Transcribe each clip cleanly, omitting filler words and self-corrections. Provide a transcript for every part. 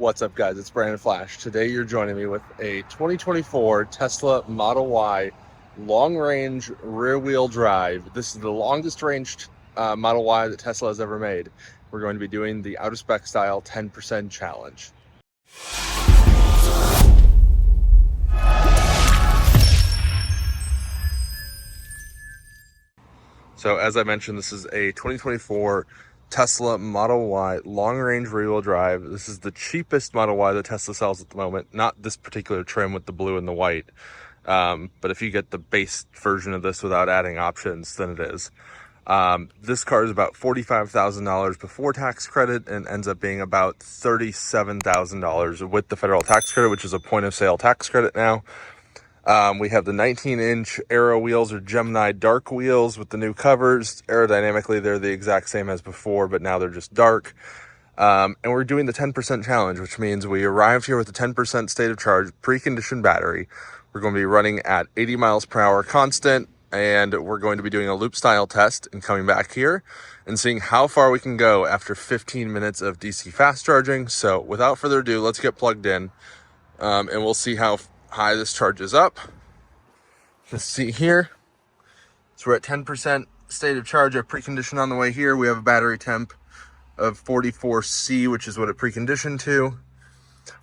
What's up, guys? It's Brandon Flash. Today you're joining me with a 2024 Tesla Model Y long-range rear-wheel drive. This is the longest range Model Y that Tesla has ever made. We're going to be doing the out of spec style 10% challenge. So as I mentioned, this is a 2024 Tesla Model Y long-range rear-wheel drive. This is the cheapest Model Y that Tesla sells at the moment. Not this particular trim with the blue and the white. But if you get the base version of this without adding options, then it is. This car is about $45,000 before tax credit and ends up being about $37,000 with the federal tax credit, which is a point of sale tax credit now. We have the 19-inch Aero wheels or Gemini dark wheels with the new covers. Aerodynamically, they're the exact same as before, but now they're just dark. And we're doing the 10% challenge, which means we arrived here with a 10% state of charge, preconditioned battery. We're going to be running at 80 miles per hour constant, and we're going to be doing a loop style test and coming back here and seeing how far we can go after 15 minutes of DC fast charging. So without further ado, let's get plugged in, and we'll see how high this charges up. Let's see here. So we're at 10% state of charge. I preconditioned on the way here. We have a battery temp of 44C, which is what it preconditioned to.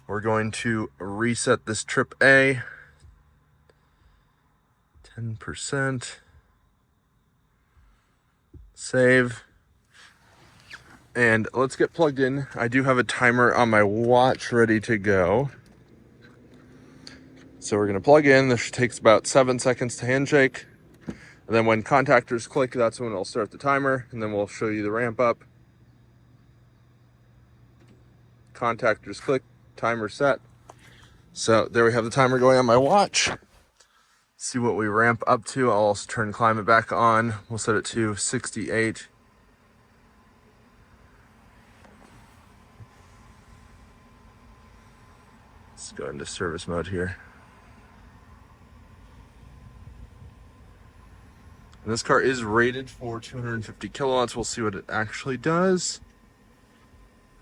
We're going to reset this trip A. 10%. Save. And let's get plugged in. I do have a timer on my watch ready to go. So we're going to plug in. This takes about 7 seconds to handshake. And then when contactors click, that's when I'll start the timer. And then we'll show you the ramp up. Contactors click, timer set. So there we have the timer going on my watch. See what we ramp up to. I'll also turn climate back on. We'll set it to 68. Let's go into service mode here. And this car is rated for 250 kilowatts. We'll see what it actually does.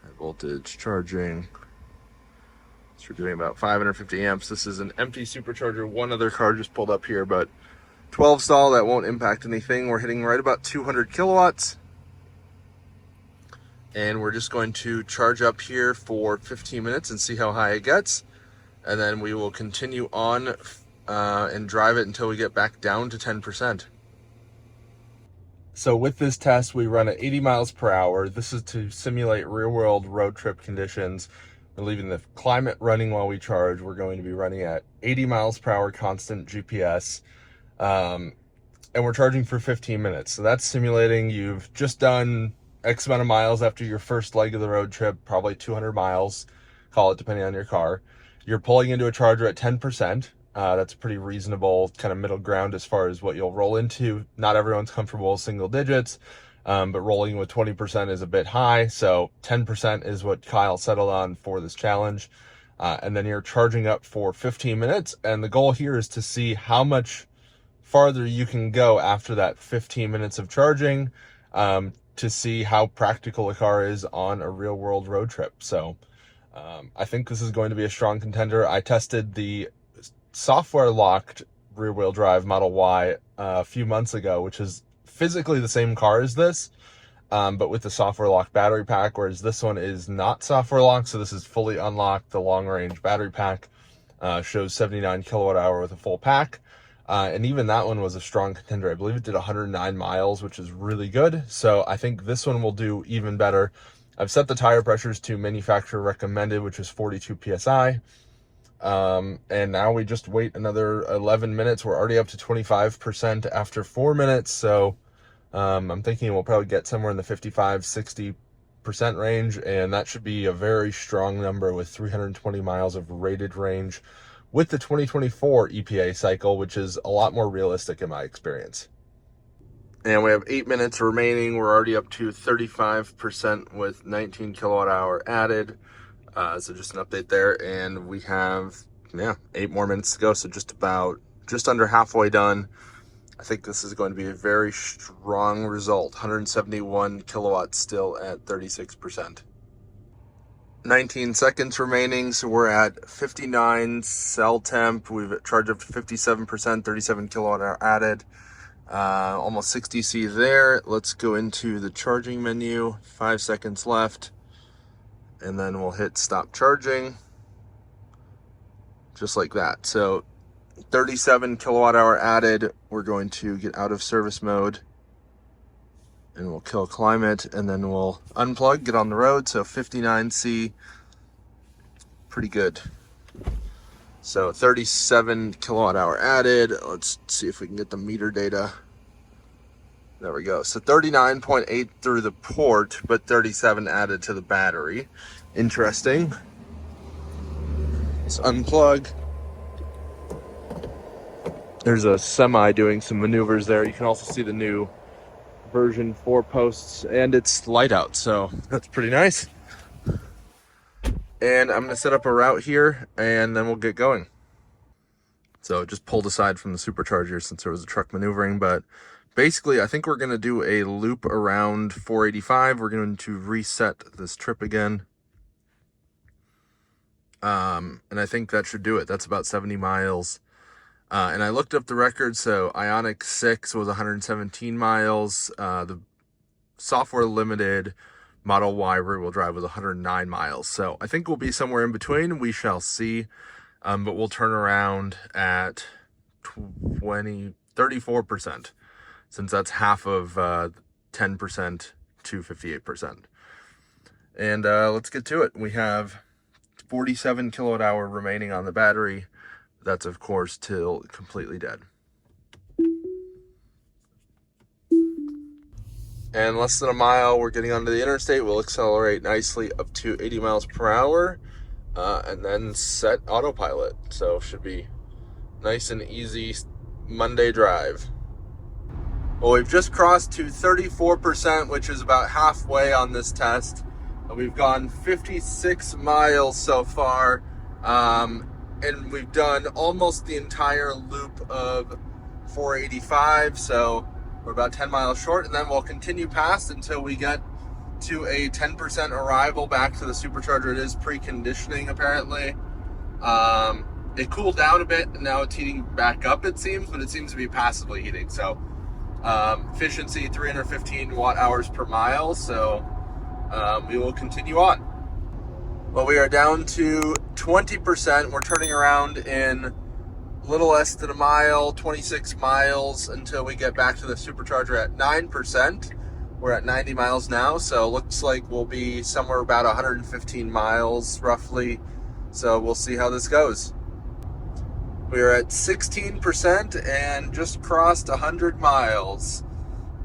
High voltage charging. So we're doing about 550 amps. This is an empty supercharger. One other car just pulled up here, but 12 stall, that won't impact anything. We're hitting right about 200 kilowatts. And we're just going to charge up here for 15 minutes and see how high it gets. And then we will continue on and drive it until we get back down to 10%. So with this test, we run at 80 miles per hour. This is to simulate real-world road trip conditions. We're leaving the climate running while we charge. We're going to be running at 80 miles per hour constant GPS. And we're charging for 15 minutes. So that's simulating you've just done X amount of miles after your first leg of the road trip, probably 200 miles, call it, depending on your car. You're pulling into a charger at 10%. That's a pretty reasonable kind of middle ground as far as what you'll roll into. Not everyone's comfortable with single digits, but rolling with 20% is a bit high. So 10% is what Kyle settled on for this challenge. And then you're charging up for 15 minutes. And the goal here is to see how much farther you can go after that 15 minutes of charging, to see how practical a car is on a real world road trip. So I think this is going to be a strong contender. I tested the software locked rear wheel drive Model Y a few months ago, which is physically the same car as this, but with the software locked battery pack, whereas this one is not software locked. So this is fully unlocked. The long range battery pack shows 79 kilowatt hour with a full pack. And even that one was a strong contender. I believe it did 109 miles, which is really good. So I think this one will do even better. I've set the tire pressures to manufacturer recommended, which is 42 PSI. And now we just wait another 11 minutes. We're already up to 25% after 4 minutes. So, I'm thinking we'll probably get somewhere in the 55-60% range. And that should be a very strong number with 320 miles of rated range with the 2024 EPA cycle, which is a lot more realistic in my experience. And we have 8 minutes remaining. We're already up to 35% with 19 kilowatt hour added. So just an update there, and we have 8 more minutes to go, so just under halfway done. I think this is going to be a very strong result. 171 kilowatts still at 36%. 19 seconds remaining, so we're at 59 cell temp. We've charged up to 57%, 37 kilowatt hour added. Almost 60 C there. Let's go into the charging menu. 5 seconds left, and then we'll hit stop charging, just like that. So 37 kilowatt hour added. We're going to get out of service mode, and we'll kill climate, and then we'll unplug, get on the road. So 59C, pretty good. So 37 kilowatt hour added. Let's see if we can get the meter data. There we go. So 39.8 through the port, but 37 added to the battery. Interesting. Let's unplug. There's a semi doing some maneuvers there. You can also see the new version 4 posts, and it's light out, so that's pretty nice. And I'm going to set up a route here, and then we'll get going. So just pulled aside from the supercharger since there was a truck maneuvering, but basically I think we're going to do a loop around 485. We're going to reset this trip again. And I think that should do it. That's about 70 miles. And I looked up the record, so Ioniq 6 was 117 miles. The software limited Model Y rear-wheel drive was 109 miles. So I think we'll be somewhere in between. We shall see. But we'll turn around at 34%, since that's half of 10% to 58%. And let's get to it. We have 47 kilowatt hour remaining on the battery. That's, of course, till completely dead. And less than a mile, we're getting onto the interstate. We'll accelerate nicely up to 80 miles per hour and then set autopilot. So should be nice and easy Monday drive. Well, we've just crossed to 34%, which is about halfway on this test. We've gone 56 miles so far. And we've done almost the entire loop of 485, so we're about 10 miles short, and then we'll continue past until we get to a 10% arrival back to the supercharger. It is preconditioning, apparently. It cooled down a bit, and now it's heating back up, it seems, but it seems to be passively heating. So efficiency 315 watt hours per mile, so we will continue on. Well, we are down to 20%. We're turning around in a little less than a mile, 26 miles, until we get back to the supercharger at 9%. We're at 90 miles now, so it looks like we'll be somewhere about 115 miles roughly. So we'll see how this goes. We are at 16% and just crossed 100 miles.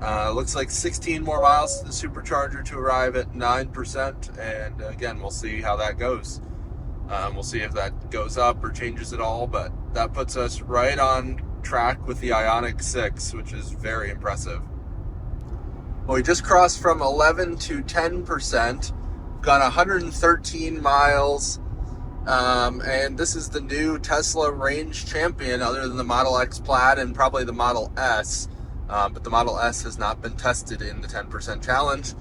Looks like 16 more miles to the supercharger to arrive at 9%, and again, we'll see how that goes. We'll see if that goes up or changes at all, but that puts us right on track with the Ioniq 6, which is very impressive. Well, we just crossed from 11 to 10%, gone 113 miles, and this is the new Tesla range champion other than the Model X Plaid and probably the Model S. But the Model S has not been tested in the 10% challenge.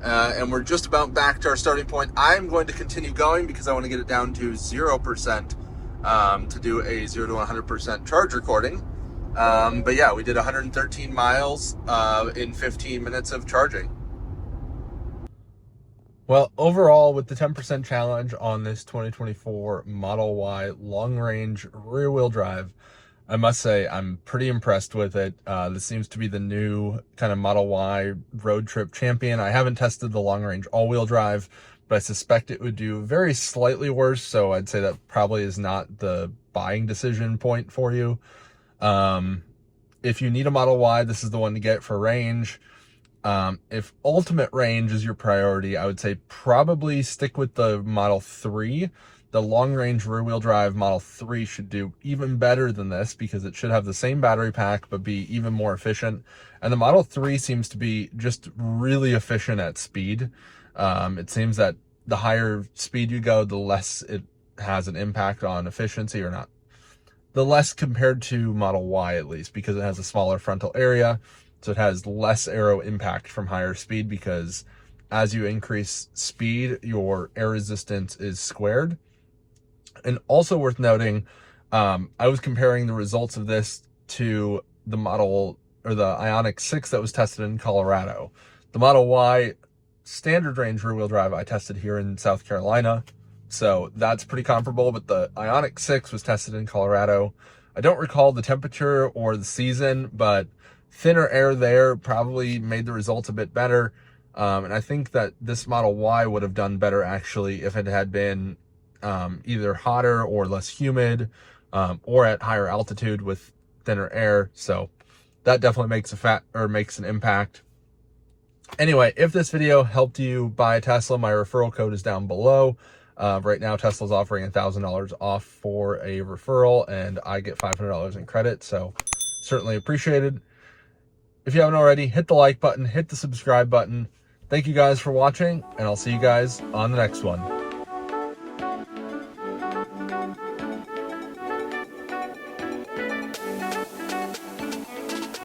And we're just about back to our starting point. I'm going to continue going because I want to get it down to 0% to do a 0 to 100% charge recording. But yeah, we did 113 miles in 15 minutes of charging. Well, overall, with the 10% challenge on this 2024 Model Y long-range rear-wheel drive, I must say I'm pretty impressed with it. This seems to be the new kind of Model Y road trip champion. I haven't tested the long-range all-wheel drive, but I suspect it would do very slightly worse, so I'd say that probably is not the buying decision point for you. If you need a Model Y, this is the one to get for range. If ultimate range is your priority, I would say probably stick with the Model 3. The long-range rear-wheel drive Model 3 should do even better than this because it should have the same battery pack but be even more efficient. And the Model 3 seems to be just really efficient at speed. It seems that the higher speed you go, the less it has an impact on efficiency, or not. The less compared to Model Y, at least, because it has a smaller frontal area. So it has less aero impact from higher speed because as you increase speed, your air resistance is squared. And also worth noting, I was comparing the results of this to the Model, or the Ioniq 6 that was tested in Colorado. The Model Y standard range rear wheel drive I tested here in South Carolina, so that's pretty comparable, but the Ioniq 6 was tested in Colorado. I don't recall the temperature or the season, but thinner air there probably made the results a bit better. And I think that this Model Y would have done better actually if it had been either hotter or less humid, or at higher altitude with thinner air. So that definitely makes an impact. Anyway, if this video helped you buy a Tesla, my referral code is down below. Right now, Tesla's offering $1,000 off for a referral, and I get $500 in credit, so certainly appreciated. If you haven't already, hit the like button, hit the subscribe button. Thank you guys for watching, and I'll see you guys on the next one.